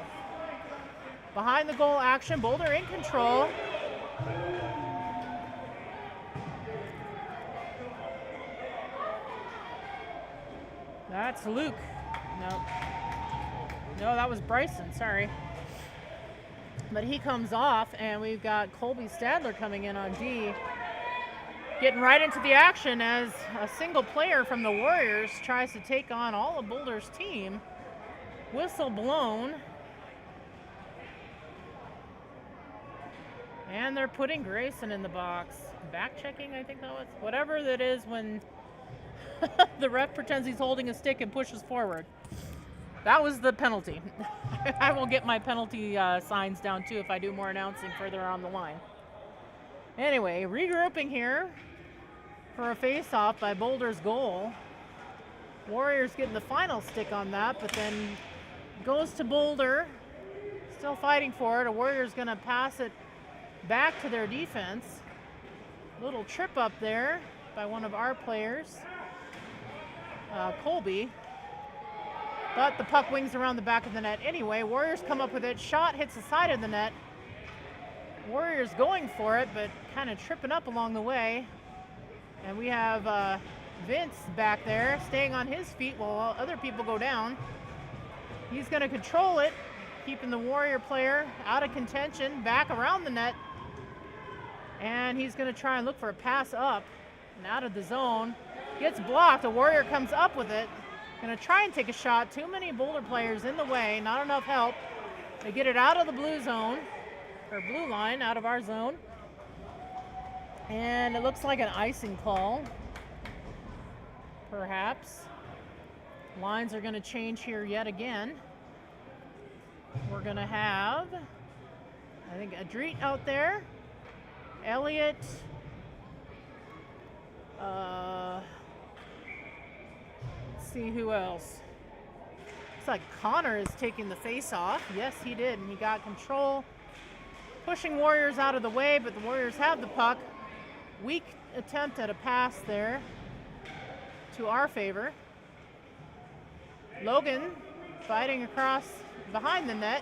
S1: Behind the goal action, Boulder in control. That's Luke. No, that was Bryson, sorry. But he comes off, and we've got Colby Stadler coming in on D. Getting right into the action as a single player from the Warriors tries to take on all of Boulder's team. Whistle blown. And they're putting Grayson in the box. Back checking, I think that was. Whatever that is when the ref pretends he's holding a stick and pushes forward. That was the penalty. I will get my penalty signs down too if I do more announcing further on the line. Anyway, regrouping here for a face-off by Boulder's goal. Warriors getting the final stick on that, but then goes to Boulder. Still fighting for it. A Warrior's going to pass it back to their defense. Little trip up there by one of our players, Colby. But the puck wings around the back of the net anyway. Warriors come up with it. Shot hits the side of the net. Warriors going for it, but kind of tripping up along the way. And we have Vince back there staying on his feet while other people go down. He's going to control it, keeping the Warrior player out of contention, back around the net. And he's going to try and look for a pass up and out of the zone. Gets blocked. A Warrior comes up with it. Going to try and take a shot. Too many Boulder players in the way. Not enough help. They get it out of the blue zone, or blue line, out of our zone. And it looks like an icing call, perhaps. Lines are going to change here yet again. We're going to have, I think, Adreet out there. Elliott. Let's see who else. Looks like Connor is taking the face off. Yes, he did, and he got control. Pushing Warriors out of the way, but the Warriors have the puck. Weak attempt at a pass there to our favor. Logan fighting across behind the net,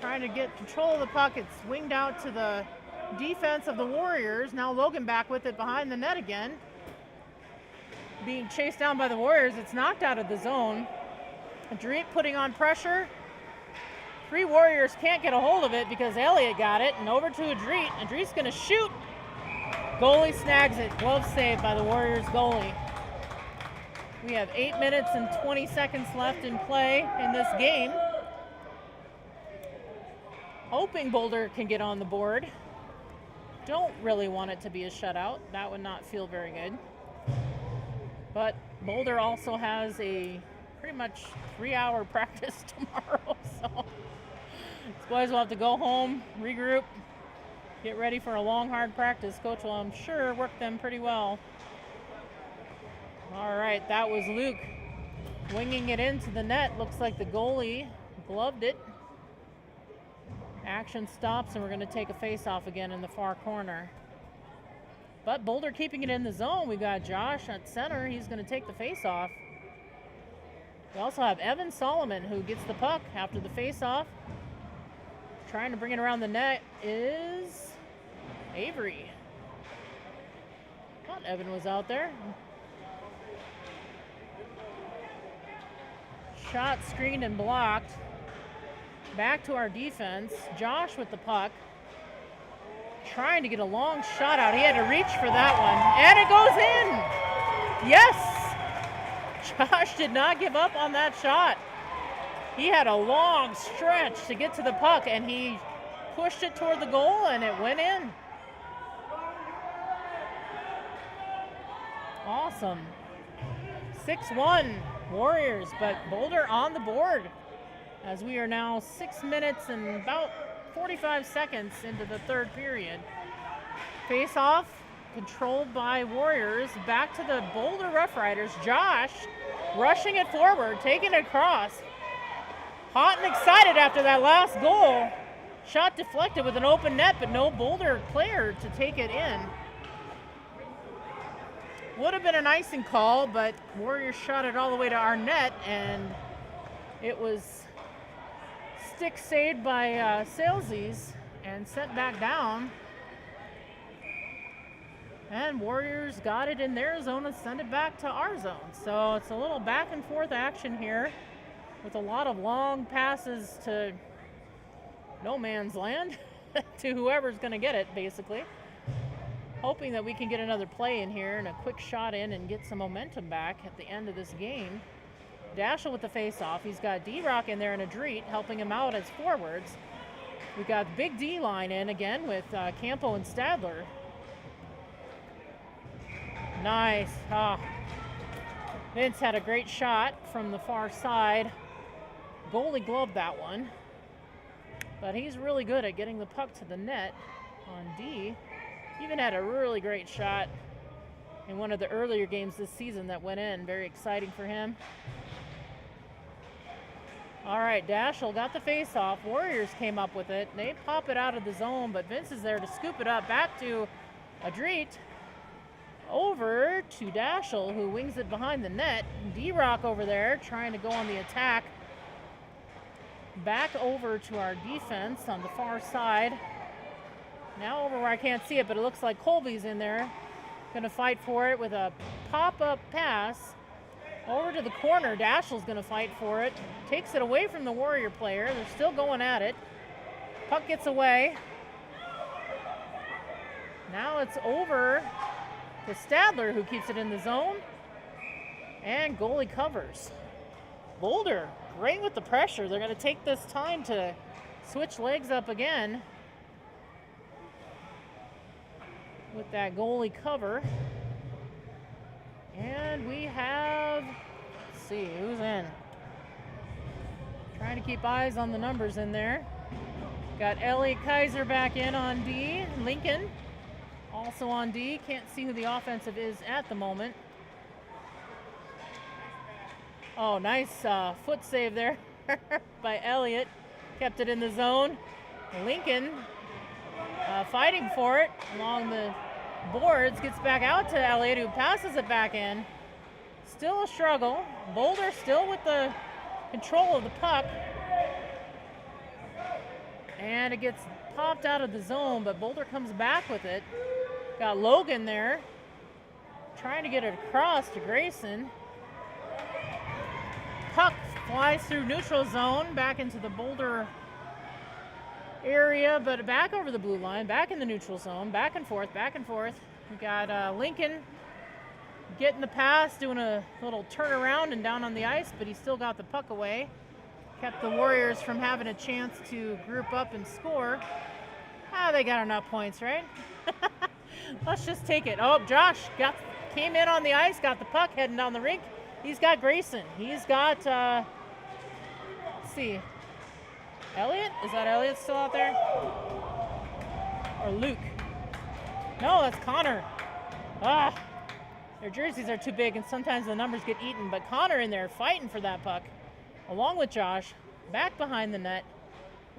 S1: trying to get control of the puck. It's winged out to the defense of the Warriors. Now Logan back with it behind the net again. Being chased down by the Warriors. It's knocked out of the zone. Adreet putting on pressure. Three Warriors can't get a hold of it because Elliott got it. And over to Adreet. Adreet's going to shoot. Goalie snags it. Glove save by the Warriors goalie. We have 8 minutes and 20 seconds left in play in this game. Hoping Boulder can get on the board. Don't really want it to be a shutout. That would not feel very good. But Boulder also has a pretty much 3-hour practice tomorrow, so it's Boys will have to go home, regroup, get ready for a long, hard practice. Coach will, I'm sure, work them pretty well. All right, that was Luke winging it into the net. Looks like the goalie gloved it. Action stops, and we're going to take a face-off again in the far corner. But Boulder keeping it in the zone. We've got Josh at center. He's going to take the face-off. We also have Evan Solomon, who gets the puck after the face-off. Trying to bring it around the net is Avery. Thought Evan was out there. Shot screened and blocked. Back to our defense. Josh with the puck. Trying to get a long shot out. He had to reach for that one. And it goes in. Yes. Josh did not give up on that shot. He had a long stretch to get to the puck, and he pushed it toward the goal, and it went in. Awesome. 6-1 Warriors, but Boulder on the board as we are now 6 minutes and about 45 seconds into the third period. Face off, controlled by Warriors. Back to the Boulder Rough Riders. Josh rushing it forward, taking it across. Hot and excited after that last goal. Shot deflected with an open net, but no Boulder player to take it in. Would have been an icing call, but Warriors shot it all the way to our net, and it was stick saved by Salesies and sent back down. And Warriors got it in their zone and sent it back to our zone. So it's a little back and forth action here with a lot of long passes to no man's land to whoever's going to get it, basically. Hoping that we can get another play in here and a quick shot in and get some momentum back at the end of this game. Daschel with the face-off. He's got D-Rock in there and Adreet helping him out as forwards. We got big D line in again with Campo and Stadler. Nice. Vince had a great shot from the far side. Goalie gloved that one. But he's really good at getting the puck to the net on D. Even had a really great shot in one of the earlier games this season that went in. Very exciting for him. All right, Daschel got the face-off. Warriors came up with it. They pop it out of the zone, but Vince is there to scoop it up. Back to Adreet. Over to Daschel, who wings it behind the net. D-Rock over there trying to go on the attack. Back over to our defense on the far side. Now over where I can't see it, but it looks like Colby's in there. Gonna fight for it with a pop-up pass. Over to the corner, Daschel's gonna fight for it. Takes it away from the Warrior player. They're still going at it. Puck gets away. Now it's over to Stadler, who keeps it in the zone. And goalie covers. Boulder, great with the pressure. They're gonna take this time to switch legs up again with that goalie cover. And we have, let's see, who's in? Trying to keep eyes on the numbers in there. Got Elliot Kaiser back in on D. Lincoln also on D. Can't see who the offensive is at the moment. Oh, nice foot save there by Elliot. Kept it in the zone. Lincoln fighting for it along the boards, gets back out to Elliott, who passes it back in. Still a struggle. Boulder still with the control of the puck. And it gets popped out of the zone, but Boulder comes back with it. Got Logan there, trying to get it across to Grayson. Puck flies through neutral zone, back into the Boulder area, but back over the blue line, back in the neutral zone, back and forth, back and forth. We got Lincoln getting the pass, doing a little turnaround and down on the ice, but he still got the puck away. Kept the Warriors from having a chance to group up and score. They got enough points, right? Let's just take it. Oh, Josh came in on the ice, got the puck heading down the rink. He's got Grayson. He's got, let's see, Elliot? Is that Elliot still out there? Or Luke? No, that's Connor. Ah, their jerseys are too big and sometimes the numbers get eaten, but Connor in there fighting for that puck, along with Josh, back behind the net,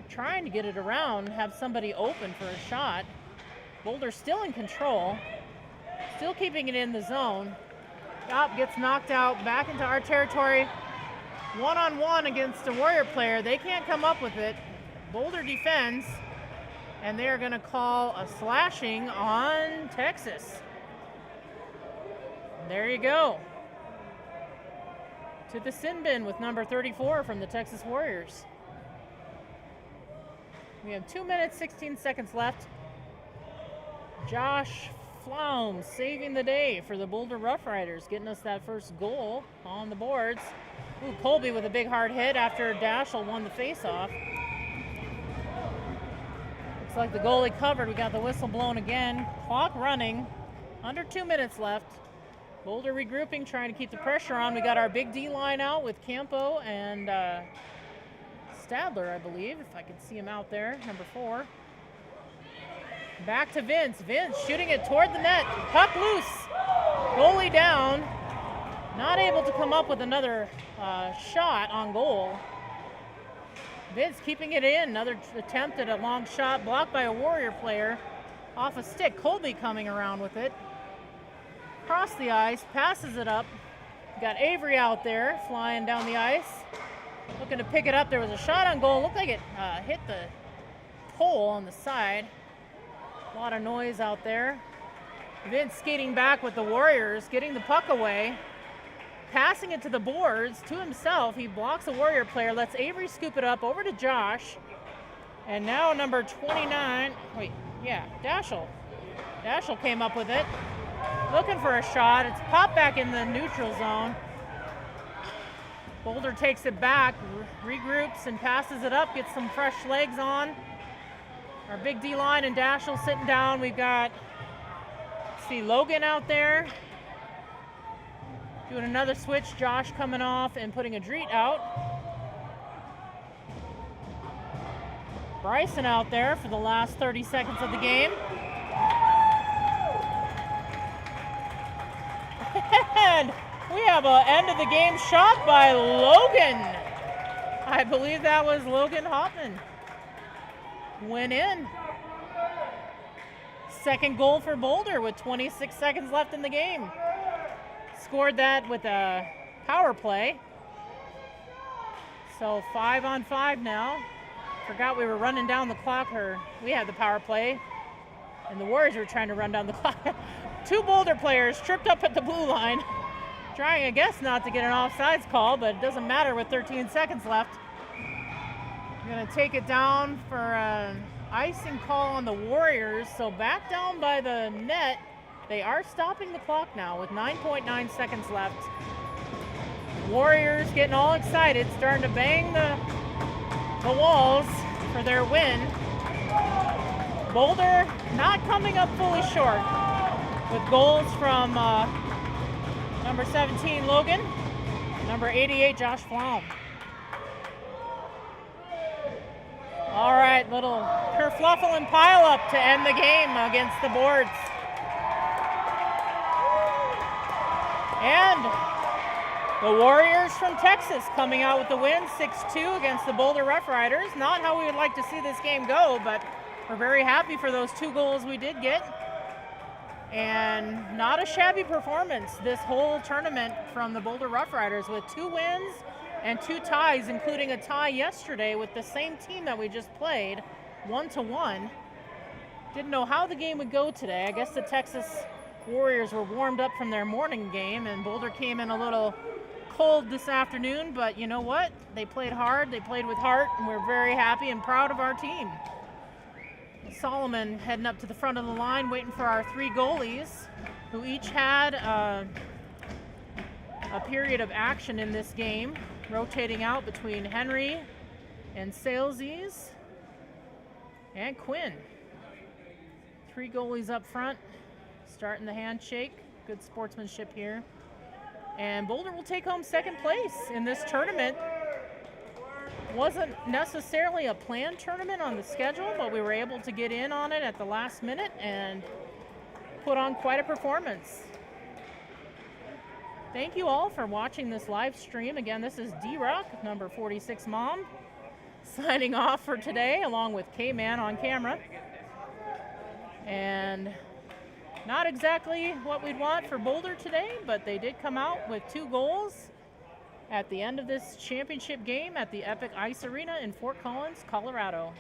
S1: trying to get it around, have somebody open for a shot. Boulder still in control, still keeping it in the zone. Up gets knocked out back into our territory. One-on-one against a Warrior player. They can't come up with it. Boulder defends, and they are going to call a slashing on Texas. There you go. To the sin bin with number 34 from the Texas Warriors. We have 2 minutes, 16 seconds left. Josh Flaum saving the day for the Boulder Rough Riders, getting us that first goal on the boards. Ooh, Colby with a big hard hit after Dashel won the faceoff. Looks like the goalie covered. We got the whistle blown again. Clock running. Under 2 minutes left. Boulder regrouping, trying to keep the pressure on. We got our big D line out with Campo and Stadler, I believe, if I can see him out there, number 4. Back to Vince. Vince shooting it toward the net. Puck loose. Goalie down. Not able to come up with another shot on goal. Vince keeping it in. Another attempt at a long shot blocked by a Warrior player. Off a stick. Colby coming around with it. Across the ice. Passes it up. Got Avery out there flying down the ice. Looking to pick it up. There was a shot on goal. Looked like it hit the pole on the side. A lot of noise out there. Vince skating back with the Warriors, getting the puck away, passing it to the boards to himself. He blocks a Warrior player, lets Avery scoop it up over to Josh. And now number 29, Dashel. Dashel came up with it, looking for a shot. It's popped back in the neutral zone. Boulder takes it back, regroups and passes it up, gets some fresh legs on. Our big D line and Dashel sitting down. We've got, see Logan out there doing another switch. Josh coming off and putting a Dreet out. Bryson out there for the last 30 seconds of the game. And we have an end of the game shot by Logan. I believe that was Logan Hoffman. Went in. Second goal for Boulder with 26 seconds left in the game. Scored that with a power play. So 5-on-5 now. Forgot we were running down the clock. We had the power play, and the Warriors were trying to run down the clock. 2 Boulder players tripped up at the blue line, trying, I guess, not to get an offsides call, but it doesn't matter with 13 seconds left. Going to take it down for an icing call on the Warriors. So back down by the net. They are stopping the clock now with 9.9 seconds left. Warriors getting all excited, starting to bang the walls for their win. Boulder not coming up fully short with goals from number 17, Logan, number 88, Josh Flaum. All right, little kerfluffle and pile up to end the game against the boards. And the Warriors from Texas coming out with the win, 6-2 against the Boulder Rough Riders. Not how we would like to see this game go, but we're very happy for those 2 goals we did get. And not a shabby performance this whole tournament from the Boulder Rough Riders with 2 wins and 2 ties, including a tie yesterday with the same team that we just played, 1-1. Didn't know how the game would go today. I guess the Texas Warriors were warmed up from their morning game, and Boulder came in a little cold this afternoon, but you know what? They played hard, they played with heart, and we're very happy and proud of our team. Solomon heading up to the front of the line, waiting for our 3 goalies, who each had a period of action in this game, rotating out between Henry and Salesies and Quinn. 3 goalies up front, starting the handshake. Good sportsmanship here. And Boulder will take home second place in this tournament. Wasn't necessarily a planned tournament on the schedule, but we were able to get in on it at the last minute and put on quite a performance. Thank you all for watching this live stream. Again, this is D-Rock, number 46 Mom, signing off for today, along with K-Man on camera. And not exactly what we'd want for Boulder today, but they did come out with 2 goals at the end of this championship game at the Epic Ice Arena in Fort Collins, Colorado.